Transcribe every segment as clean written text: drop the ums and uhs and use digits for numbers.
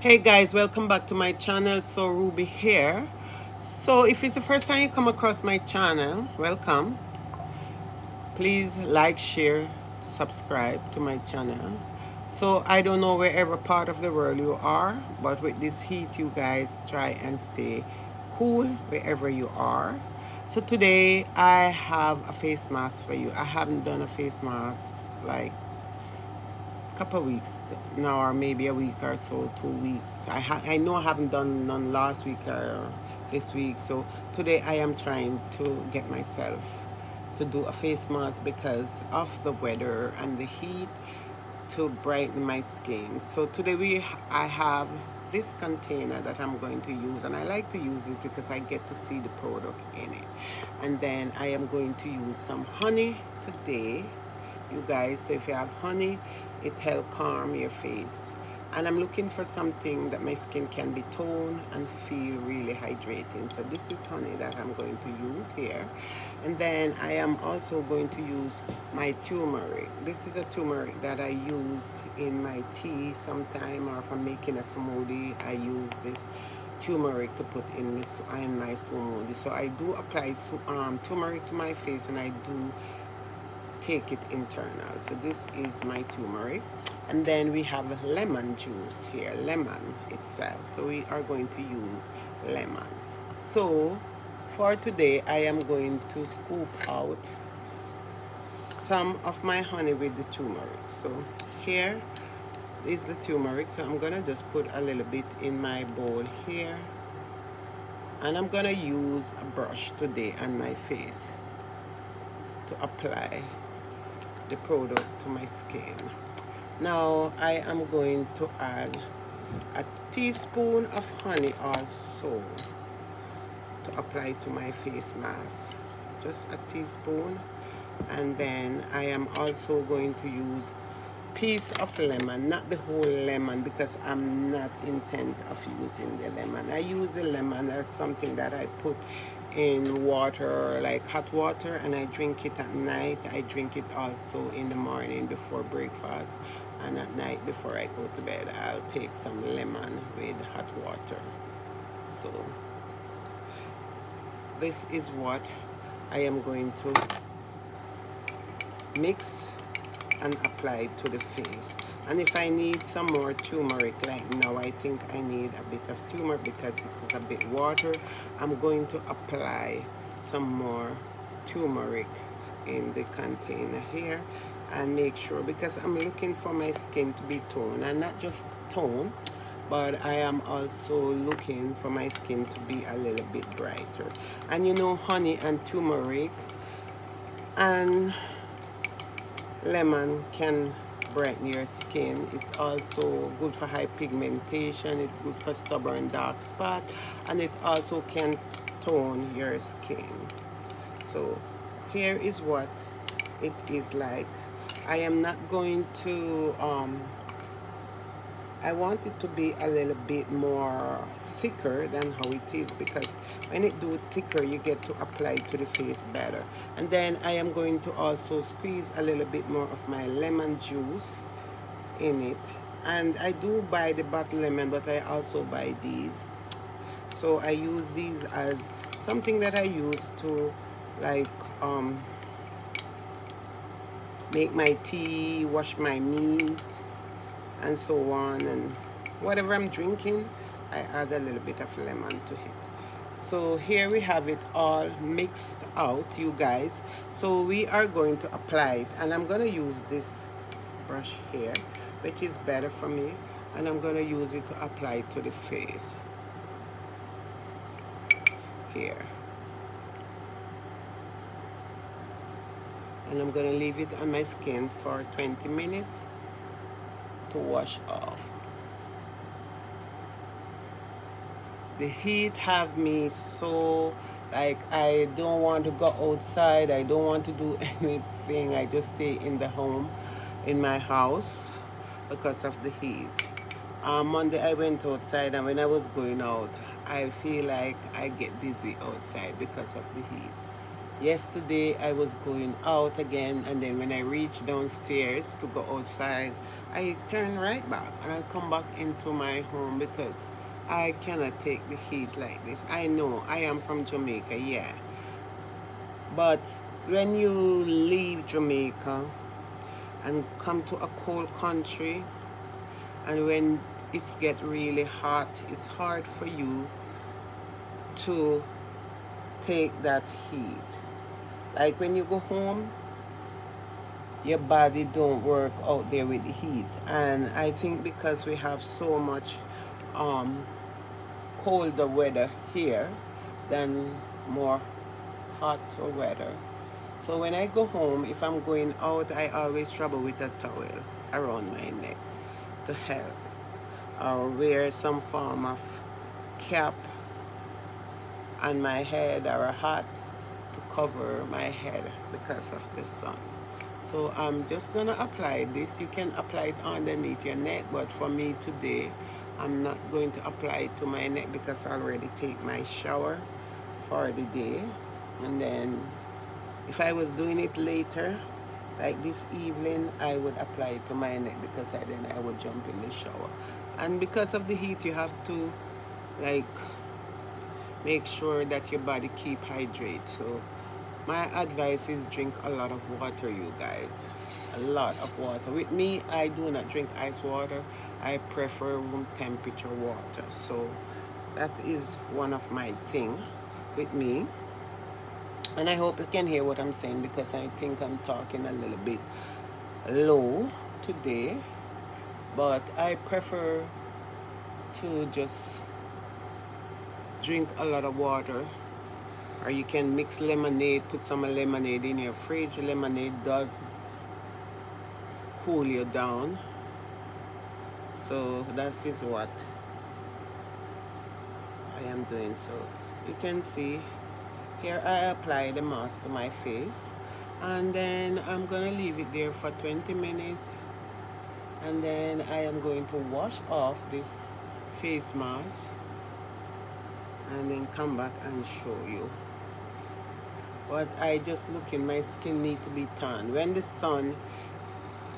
Hey guys, welcome back to my channel. So Ruby here. So if it's the first time you come across my channel, welcome. Please like, share, subscribe to my channel. So I don't know wherever part of the world you are, but with this heat, you guys try and stay cool wherever you are. So today I have a face mask for you. I haven't done a face mask like couple of weeks now, or maybe a week or so, 2 weeks. I know I haven't done none last week or this week. So today I am trying to get myself to do a face mask because of the weather and the heat, to brighten my skin. So today I have this container that I'm going to use, and I like to use this because I get to see the product in it. And then I am going to use some honey today, you guys. So if you have honey, it helps calm your face. And I'm looking for something that my skin can be toned and feel really hydrating. So this is honey that I'm going to use here. And then I am also going to use my turmeric. This is a turmeric that I use in my tea sometime, or if I'm making a smoothie, I use this turmeric to put in my smoothie. So I do apply turmeric to my face, and I do take it internal. So this is my turmeric. And then we have lemon juice here, lemon itself. So we are going to use lemon. So for today, I am going to scoop out some of my honey with the turmeric. So here is the turmeric. So I'm gonna just put a little bit in my bowl here, and I'm gonna use a brush today on my face to apply the product to my skin. Now I am going to add a teaspoon of honey also to apply to my face mask, just a teaspoon. And then I am also going to use piece of lemon, not the whole lemon, because I'm not intent of using the lemon. I use the lemon as something that I put in water, like hot water, and I drink it at night. I drink it also in the morning before breakfast, and at night before I go to bed, I'll take some lemon with hot water. So this is what I am going to mix and apply to the face. And if I need some more turmeric, like now I think I need a bit of turmeric because this is a bit water, I'm going to apply some more turmeric in the container here, and make sure, because I'm looking for my skin to be toned, and not just toned, but I am also looking for my skin to be a little bit brighter. And you know, honey and turmeric and lemon can brighten your skin. It's also good for high pigmentation, it's good for stubborn dark spot, and it also can tone your skin. So here is what it is like. I am not going to I want it to be a little bit more thicker than how it is, because when it do thicker, you get to apply to the face better. And then I am going to also squeeze a little bit more of my lemon juice in it. And I do buy the bottle lemon, but I also buy these. So I use these as something that I use to, like, make my tea, wash my meat, and so on, and whatever I'm drinking, I add a little bit of lemon to it. So here we have it all mixed out, you guys. So we are going to apply it, and I'm going to use this brush here, which is better for me, and I'm going to use it to apply to the face here. And I'm going to leave it on my skin for 20 minutes to wash off. The heat have me so, like, I don't want to go outside, I don't want to do anything. I just stay in the home, in my house, because of the heat. Monday I went outside, and when I was going out, I feel like I get dizzy outside because of the heat. Yesterday I was going out again, and then when I reached downstairs to go outside, I turn right back and I come back into my home because I cannot take the heat like this. I know I am from Jamaica, yeah, but when you leave Jamaica and come to a cold country, and when it's get really hot, it's hard for you to take that heat. Like when you go home, your body don't work out there with the heat. And I think because we have so much um, colder weather here than more hotter weather. So when I go home, if I'm going out, I always travel with a towel around my neck to help, or wear some form of cap on my head or a hat to cover my head because of the sun. So I'm just gonna apply this. You can apply it underneath your neck, but for me today, I'm not going to apply it to my neck because I already take my shower for the day. And then if I was doing it later, like this evening, I would apply it to my neck because then I would jump in the shower. And because of the heat, you have to like make sure that your body keep hydrated. So my advice is drink a lot of water, you guys. A lot of water. With me, I do not drink ice water. I prefer room temperature water. So that is one of my thing with me. And I hope you can hear what I'm saying because I think I'm talking a little bit low today. But I prefer to just drink a lot of water. Or you can mix lemonade, put some lemonade in your fridge. Lemonade does cool you down. So that is what I am doing. So you can see here I apply the mask to my face, and then I'm gonna leave it there for 20 minutes, and then I am going to wash off this face mask and then come back and show you. But I just look in, my skin need to be tanned. When the sun,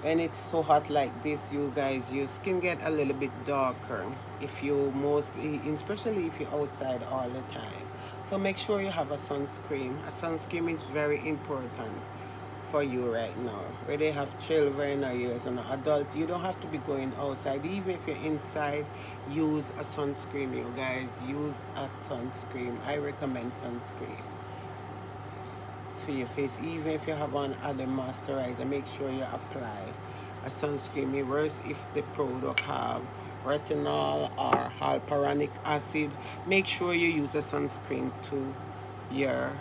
when it's so hot like this, you guys, your skin get a little bit darker if you mostly, especially if you're outside all the time. So make sure you have a sunscreen. A sunscreen is very important for you right now. Whether you have children or you're an adult, you don't have to be going outside. Even if you're inside, use a sunscreen, you guys. Use a sunscreen. I recommend sunscreen to your face. Even if you have on other moisturizer, make sure you apply a sunscreen. Worse if the product have retinol or hyaluronic acid, make sure you use a sunscreen to your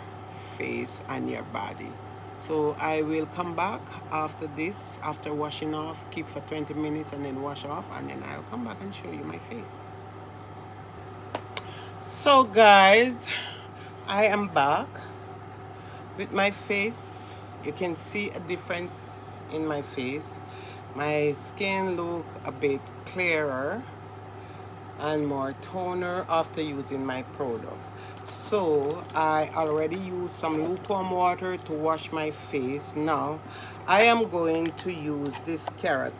face and your body. So I will come back after this, after washing off, keep for 20 minutes and then wash off, and then I'll come back and show you my face. So guys, I am back with my face. You can see a difference in my face. My skin look a bit clearer and more toner after using my product. So I already used some lukewarm water to wash my face. Now I am going to use this carrot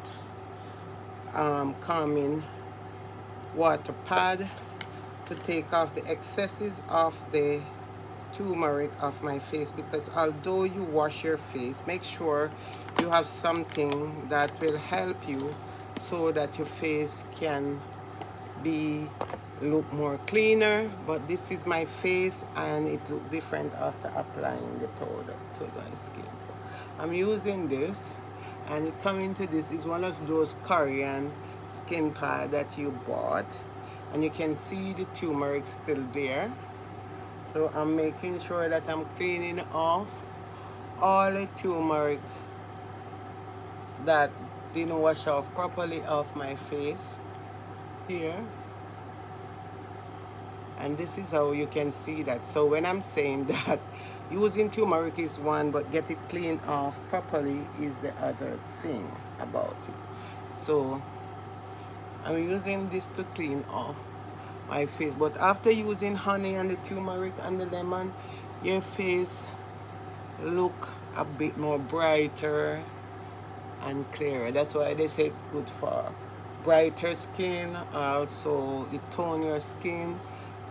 calming water pad to take off the excesses of the turmeric off my face, because although you wash your face, make sure you have something that will help you so that your face can look more cleaner. But this is my face and it look different after applying the product to my skin. So I'm using this, and it coming to this is one of those Korean skin pad that you bought, and you can see the turmeric still there. So I'm making sure that I'm cleaning off all the turmeric that didn't wash off properly off my face here. And this is how you can see that. So when I'm saying that using turmeric is one, but get it cleaned off properly is the other thing about it. So I'm using this to clean off my face. But after using honey and the turmeric and the lemon, your face look a bit more brighter and clearer. That's why they say it's good for brighter skin. Also, it tone your skin.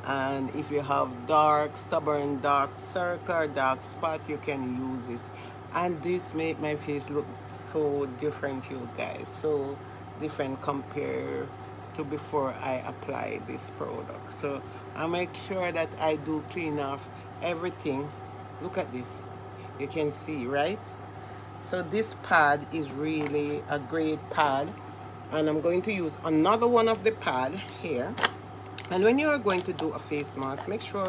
And if you have dark, stubborn dark circle or dark spot, you can use this. And this make my face look so different, you guys. So different compared to before I apply this product. So I make sure that I do clean off everything. Look at this. You can see, right? So this pad is really a great pad, and I'm going to use another one of the pad here. And when you are going to do a face mask, make sure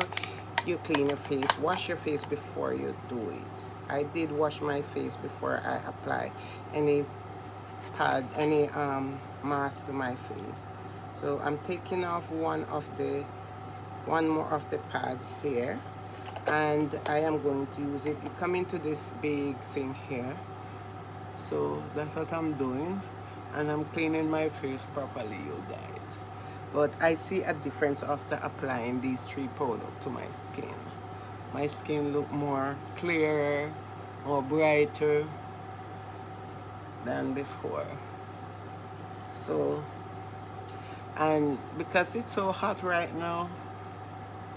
you clean your face, wash your face before you do it. I did wash my face before I apply any pad, any mask to my face. So I'm taking off one more of the pad here, and I am going to use it. You come into this big thing here. So that's what I'm doing, and I'm cleaning my face properly, you guys. But I see a difference after applying these 3 products to my skin. My skin look more clearer, more brighter than before. So, and because it's so hot right now,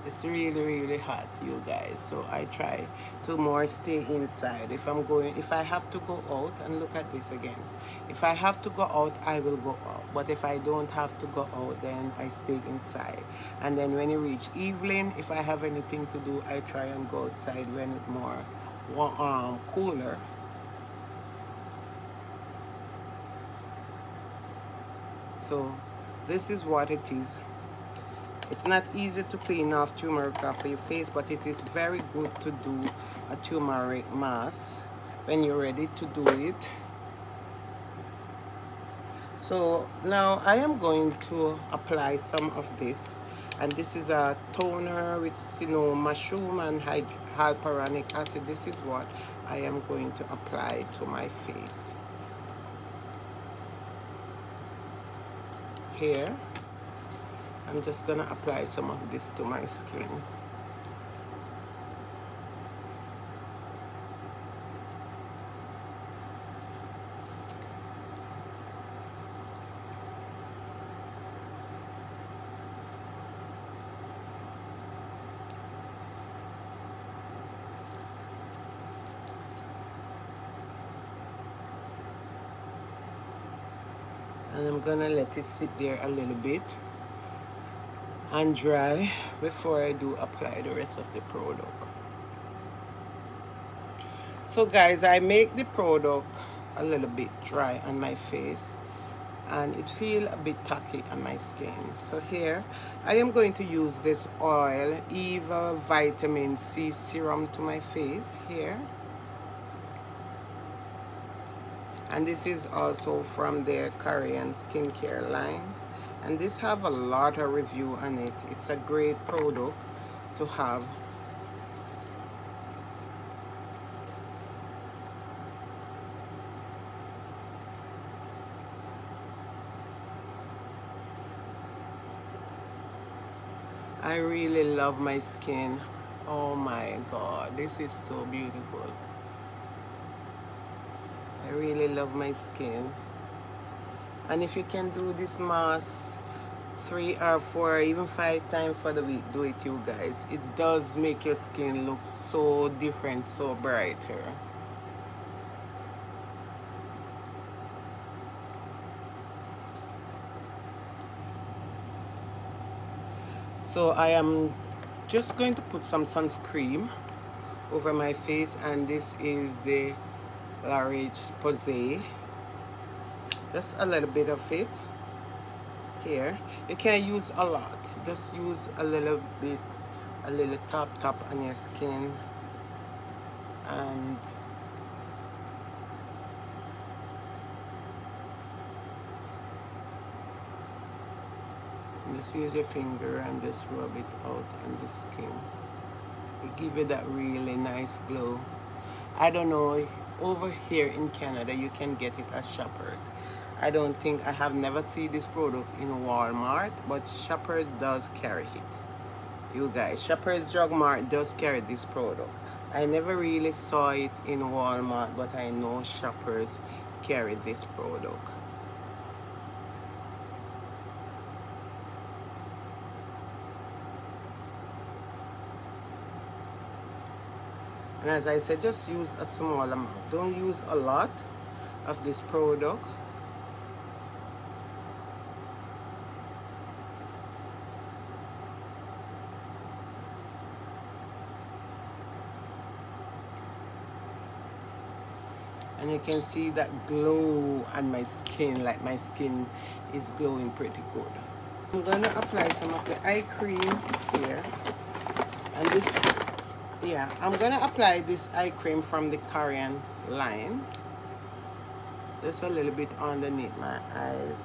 it's really hot, you guys. So I try to more stay inside. If I have to go out, and look at this again. If I have to go out, I will go out. But if I don't have to go out, then I stay inside. And then when it reach evening, if I have anything to do, I try and go outside when it's more cooler. So this is what it is. It's not easy to clean off turmeric off your face, but it is very good to do a turmeric mask when you're ready to do it. So now I am going to apply some of this, and this is a toner with mushroom and hyaluronic acid. This is what I am going to apply to my face here. I'm just gonna apply some of this to my skin. And I'm gonna let it sit there a little bit and dry before I do apply the rest of the product. So guys, I make the product a little bit dry on my face, and it feels a bit tacky on my skin. So here I am going to use this oil Eva vitamin C serum to my face here, and this is also from their Korean skincare line, and this have a lot of review on it. It's a great product to have. I really love my skin. Oh my god, this is so beautiful. I really love my skin. And if you can do this mask 3 or 4 or even 5 times for the week, do it, you guys. It does make your skin look so different, so brighter. So I am just going to put some sunscreen over my face, and this is the La Roche-Posay. Just a little bit of it here. You can't use a lot, just use a little bit, a little tap on your skin, and just use your finger and just rub it out on the skin. It gives you that really nice glow. I don't know, over here in Canada you can get it at Shoppers. I don't think, I have never seen this product in Walmart, but Shoppers does carry it. You guys, Shoppers Drug Mart does carry this product. I never really saw it in Walmart, but I know shoppers carry this product. And as I said, just use a small amount. Don't use a lot of this product. And you can see that glow on my skin, like my skin is glowing pretty good. I'm gonna apply some of the eye cream here. And this, yeah, I'm gonna apply this eye cream from the Korean line. Just a little bit underneath my eyes.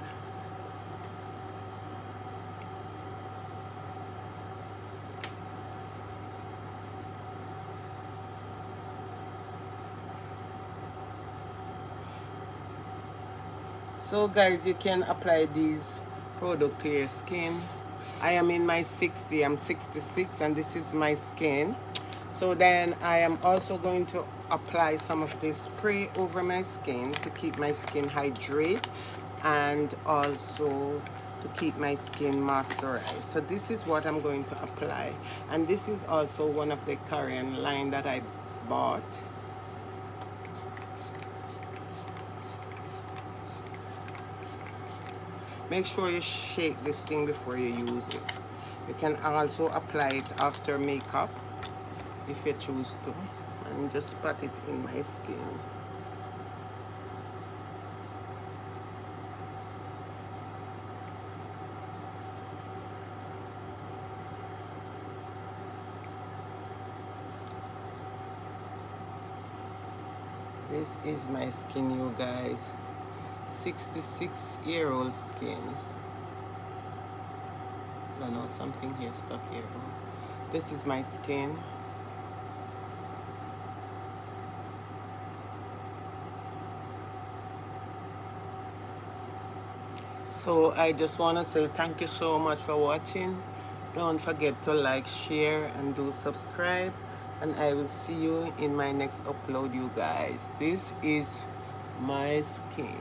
So guys, you can apply these products to your skin. I am in my 60, I'm 66, and this is my skin. So then I am also going to apply some of this spray over my skin to keep my skin hydrated and also to keep my skin moisturized. So this is what I'm going to apply. And this is also one of the Korean line that I bought. Make sure you shake this thing before you use it. You can also apply it after makeup if you choose to, and just pat it in my skin. This is my skin, you guys. 66-year-old skin. I don't know, something here stuck here. This is my skin. So I just want to say thank you so much for watching. Don't forget to like, share, and do subscribe. And I will see you in my next upload, you guys. This is my skin.